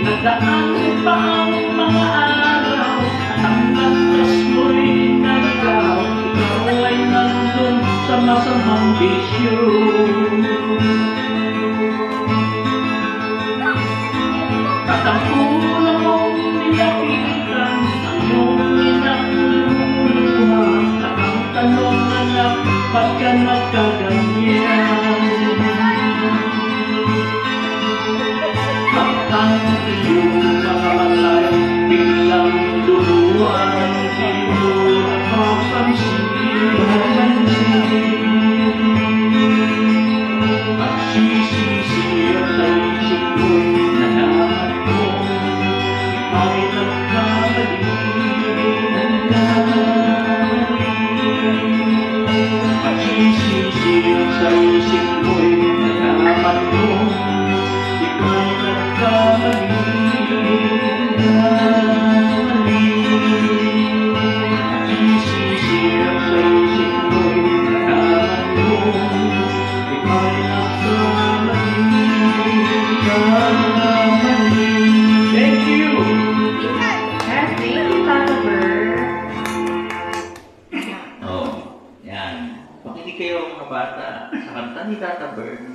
Nadaan pa ang mga araw, at ang landas mo'y naligaw, ikaw ay nandun sa masamang bisyo. At ang una mong nilapitan, ang iyong inang lumuluha, at ang tanong anak, ba't ka nagkaganyan? At ang iyong mga matay, biglang luluhan, di mo napapansin. At sisisi at naisip mo'y nalaman mo, ay nagkamali. At sisisi at naisip mo'y nalaman mo, ikaw nagkamali. At sisisi at naisip mo'y nalaman mo, ikaw nagkamali. Thank you. Yes, thank you, Tata Bird. Oo. Yan. Pakinig kayo mga bata sa kanta ni Tata Bert.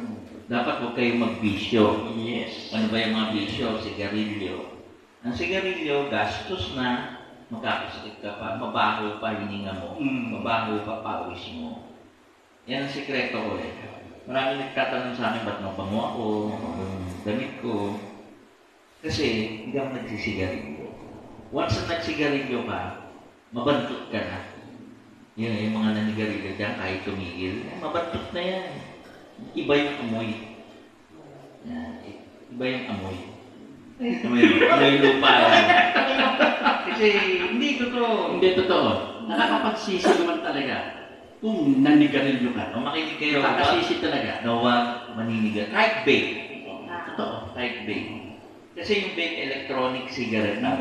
Dapat huwag kayong magbisyo. Yes. Ano ba yung mga bisyo? Sigarilyo. Ang sigarilyo, gastos na, magkakasakit ka pa, mabaho pa hininga mo, mabaho pa pawis mo. Yan ang sikreto ko eh. Marami nagtatanong sa akin, ba't mabango ako, damit ko. Kasi hindi ako nagsisigarilyo. Once na nagsigarilyo ka, mabantot ka na. Yun, yung mga nanigarilyo dyan, kahit tumigil, mabantot na yan. Iba yung amoy. Yan, iba yung amoy. Amoy lupa yan. Kasi hindi totoo. Hindi totoo. Nakakapagsisi naman talaga. kung nanigarilyo ka. O makinig kayo, huwag Nakakasisi talaga. na huwag maninigan. Kahit vape. Totoo. Kahit vape. Kasi yung vape, electronic cigarette na.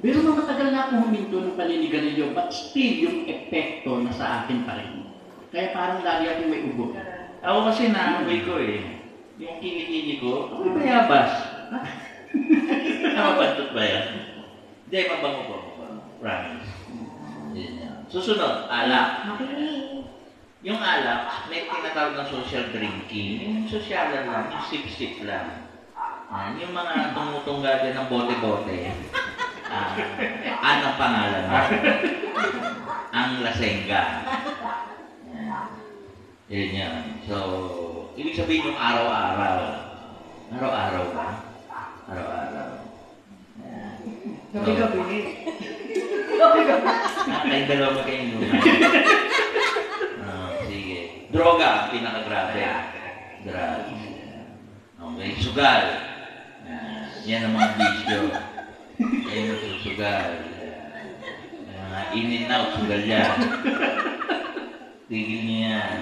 Pero nung matagal na akong huminto ng paninigarilyo, but still yung epekto na sa akin pa rin. Kaya parang lagi akong may ubo. Ako kasi naamoy ko eh. Yung kinikini ko, ako'y bayabas. Mabantot ba yan? Hindi, mabango po. Promise. Yun yan. Susunod, alak. Makinig. Yung alak, may tinatawag ng social drinking. Yung sosyalan lang, yung sip-sip lang. Yan, yung mga tumutunggaga ng bote-bote. Anong pangalan mo? Ang lasengga. Yan yan. So, ibig sabihin yung araw-araw. Araw-araw ba? Araw-araw. Yan. Gabi-gabi. Gabi-gabi. Kayong dalawa magkainuman. Sige. Droga, ang pinakagrabe. Drugs. Okay, sugal. Yan ang mga bisyo. Yan ang susugal. Mga in and out, sugal yan. Tigil niyo yan.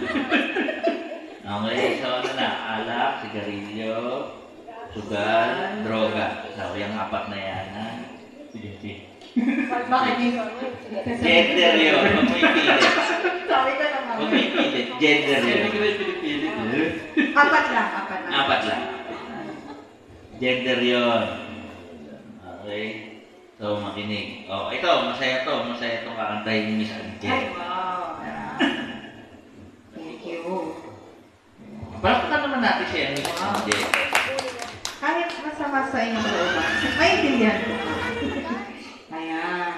Okay, so ano na? Alak, sigarilyo, sugal, droga. So, yung apat na yan, ha? Sige, sige. Bakit yun? Gender yun. Huwag mo ipilit. Sorry ka naman. Huwag mo ipilit. Gender yun. Apat lang, apat lang. Apat lang. Gender yun. Okay. So, makinig. Oh, ito, masaya to. Masaya to kakantahin ni Miss Ay, Angel. wow. Thank you. Palakpakan naman natin siya, Miss Angel. Kahit masama sa inyong looban, maintindihan ko. Ayan.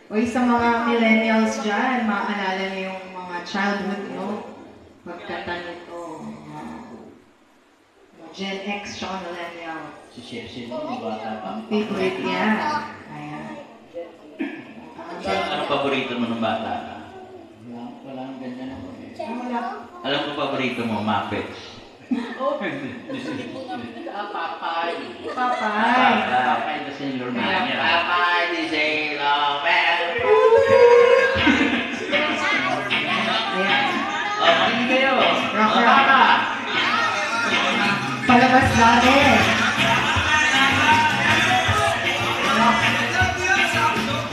O sa mga millennials dyan, maaalala niyo yung mga childhood nyo. Pagkanta nito. Gen X tsaka millennials. Si Chef yung bata pa. Favorite niya. Ayan. Anong paborito mo ng bata? Walang ganyan ako. Wala. Alam ko paborito mo, Muppets. Papay. Papay. Papay the Sailor Man. Papay, the Sailor Man. Ayan. Oh, makinig kayo. Rock, Mga rock. bata. Palabas natin.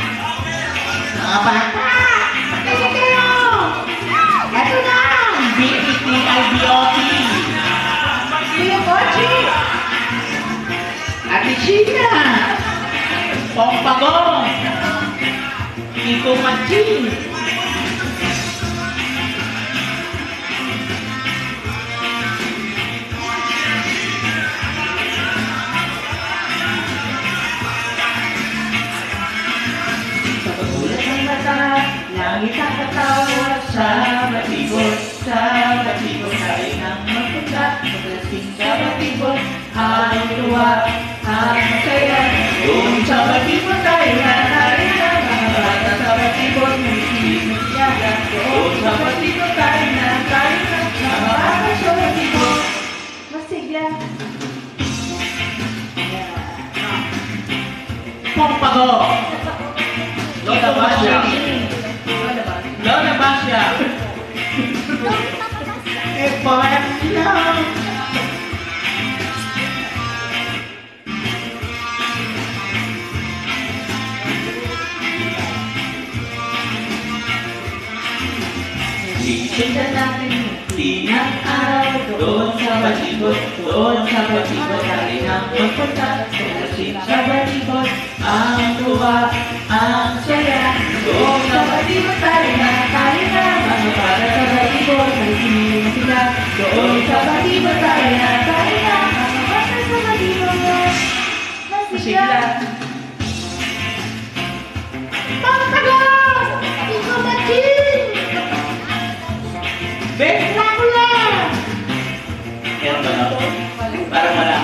Mga bata! Makinig kayo! Ito na! BETIBOT. Kuya Bochi! Ate Sheila. Pompagong. Kiko Machin. Sa pagulat ng mata, langit ang katawag sa batibot. Sa batibot tayo nang magpunta. Paglasing sa batibot, ang tuwa, ang masaya. Doon sa batibot tayo na tayo na. Mga bata sa batibot, nagsisimot yaga. Doon sa batibot tayo na tayo na. Mga bata sa batibot, masigla. Pompagong. Lola Basya. Lola ba? Lola Basya. Sisindan natin tinang araw doon sa batibot, doon sa batibot tayo nang magpunta. Paglasing sa batibot, ang tuwa, ang saya. Doon sa batibot tayo na, mga para sa batibot, nagsisimula sila. Doon sa batibot tayo na, mga para sa batibot, masigla. Pagtagal! Ikaw Machin! Dracula! Meron ba no? Parang wala.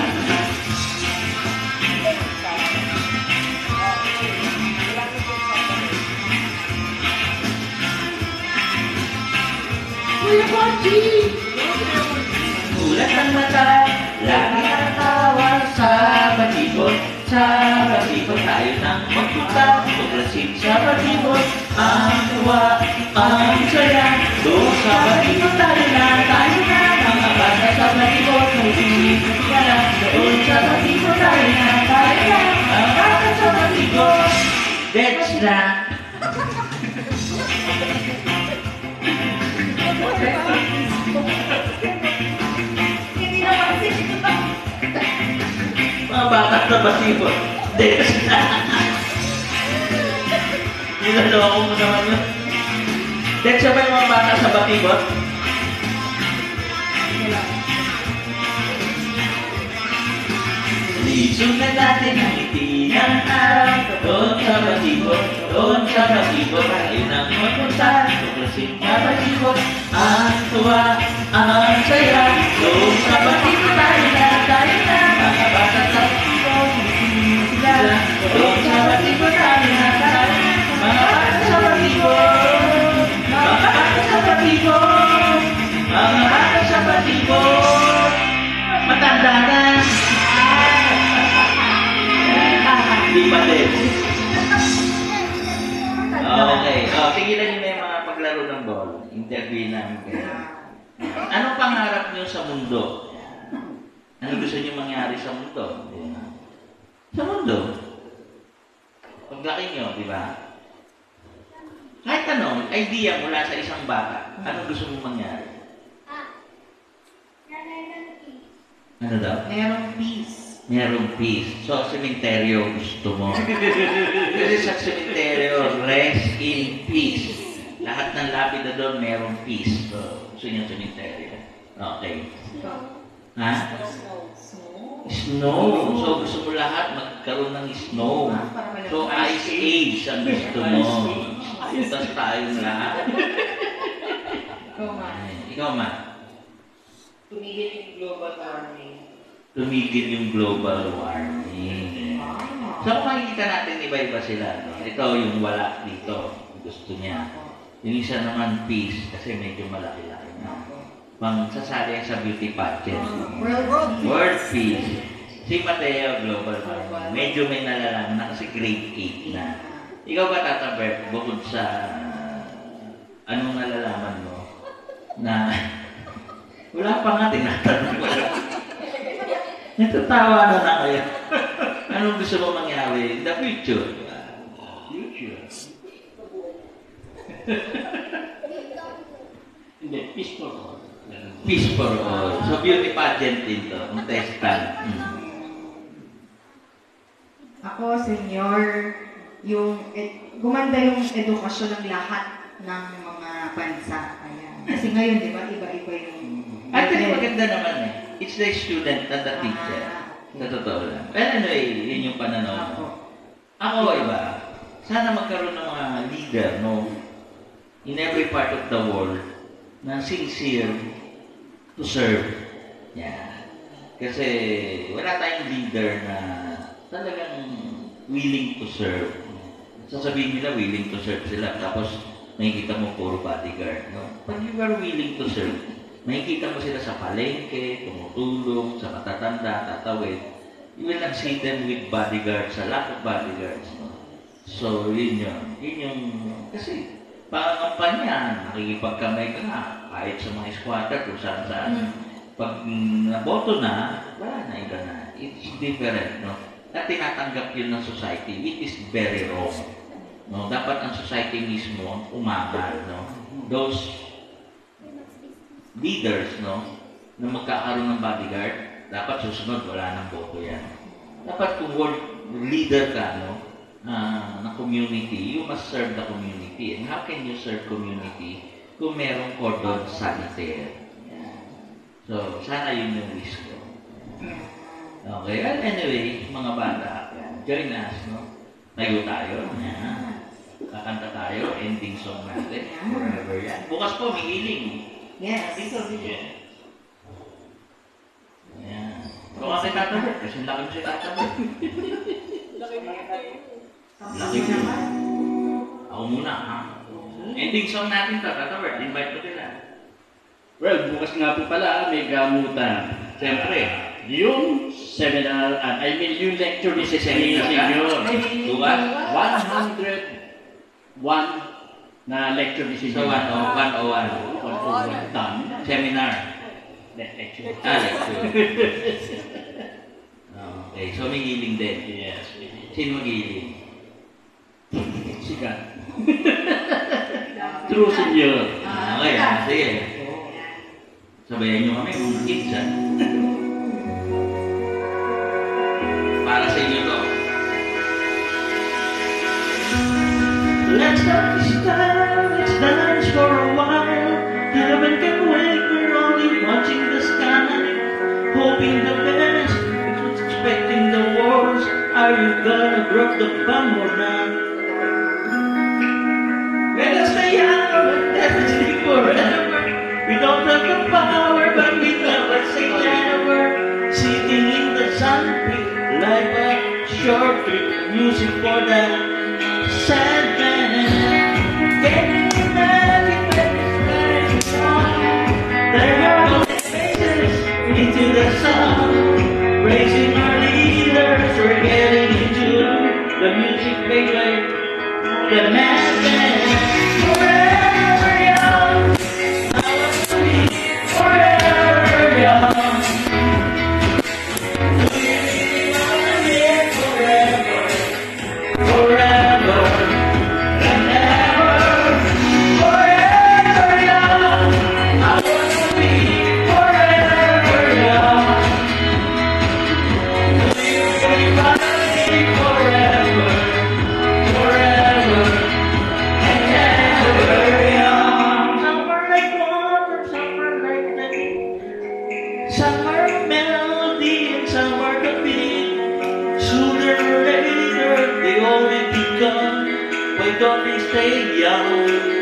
Kuya Bochi! Gulat ang mata, lagi ang tawa sa batibot. Sa batibot tayo nang magpunta, tuklasin sa batibot, ang tuwa, ang saya. Doon sa batibot tayo na, mga bata sa batibot, music ka na. Doon sa batibot tayo na, mga bata sa batibot. That's na. Hindi naman Mga bata sa batibot. That's na. Nilaloko mo naman yun. That's na ba yung mga bata sa batibot? Sundan natin ang ngiti ng araw. Doon sa batibot, tayo nang magpunta. Tuklasin sa batibot, ang tuwa, ang saya. Doon sa batibot tayo na, mga bata sa batibot, sila. Doon sa batibot tayo na, mga bata sa batibot, mga bata sa batibot, mga bata sa batibot. Matanda na. Di ba din? Okay. Tigilan niyo na yung mga paglaro ng ball. Interview namin kayo. Anong pangarap niyo sa mundo? Ano gusto niyo mangyari sa mundo? Sa mundo? Paglaki niyo, di ba? Kahit ano, idea mula sa isang bata, ano gusto mong mangyari? Ano daw? Merong peace. Merong peace. So, sementeryo gusto mo. Kasi sa sementeryo, rest in peace. Lahat ng lapida doon, merong peace. So, gusto niyo sementeryo. Okay. Ha? Snow. So, gusto mo lahat magkaroon ng snow. So, ice age ang gusto mo. Tapos tayong lahat. Ikaw, ma. Tumigil yung global warming. Tumigil yung global warming. So, kung makikita natin, iba-iba sila. No? Ito yung wala dito. Gusto niya. Yung isa naman, peace. Kasi medyo malaki-laki na. Pang sasali sa beauty pageant. World peace. Si Mateo, global warming. Medyo may nalalaman na kasi grade 8 na. Ikaw ba, Tata Bert, bukod sa anong nalalaman mo na wala pa nga tinatanong ko. Natatawa na kayo. Anong gusto mo mangyari in the future? Future? Hindi, peace for all. Peace for all. So, beauty pageant din to. Contestant. Ako, senior, gumanda yung edukasyon ng lahat ng mga bansa. Ayan. Kasi ngayon, di ba, iba-iba yung... Actually, maganda naman eh. It's the student and the teacher. Sa totoo lang. Pero anyway, yun yung pananaw mo. Ako, iba. Sana magkaroon ng mga leader, no? In every part of the world na sincere to serve. Yeah. Kasi wala tayong leader na talagang willing to serve. Sasabihin nila willing to serve sila. Tapos nakikita mo puro bodyguard. No? Pag you are willing to serve, makikita mo sila sa palengke, tumutulong, sa matatanda, tatawid. You will not see them with bodyguards, a lot of bodyguards. No? So, yun yun. Yun yung, kasi, pangangampanya, nakikipagkamay ka nga, kahit sa mga squatter, kung saan-saan. Pag naboto na, wala na, iba na. It's different, no? At tinatanggap yun ng society, which is very wrong. No? Dapat ang society mismo, umangal, no? Those leaders, no, na magkakaroon ng bodyguard, dapat susunod, wala nang boto yan. Dapat kung world leader ka, no, na community, you must serve the community. And how can you serve community kung merong cordon sanitaire? So, sana yun yung wish ko. Okay, well, anyway, mga bata, join us, no? Tayo tayo. Kakanta tayo, ending song natin. Forever yan. Bukas po, may healing. Yes. Dito. Ayan. Kung kasi tatabot, kasi laki mo siya tatabot. Laki naman. Ako muna, ha? Ending song natin to, tatabot. Invite mo sila. Well, bukas nga po pala, may gamutan. Siyempre, yung seminar, yung lecture ni Seminar ka? Senior. Buka? 101 na lecture ni So, Senior. 101. 101 done. Seminar. Lecture. Lecture. Okay, so may giling din. Yes. Sino magiling? Sikat. True Senior. Okay, sige. Sabayan nyo kami kung kids, ha? Para sa inyo to. Let's dance for a while. Heaven can wait, we're only watching the sky, hoping the best, expecting the worst. Are you gonna drop the bomb or not? Let us stay out and never sleep forever. We don't have the power, but we never say never. Sitting in the sun, like a short trip, music for the sad man. Getting imagine when it's very strong. There are no faces into the sun. Praising our leaders, we're getting into the music baby. The madman, forever young. I want to be forever young. Do you really want to live forever? Forever and ever. Forever young. I want to be forever young. Do you really want to live forever? Forever and ever young. Summer like water, summer like rain. Summer melody and summer the beat. Sooner or later they all will become. Why don't we stay young?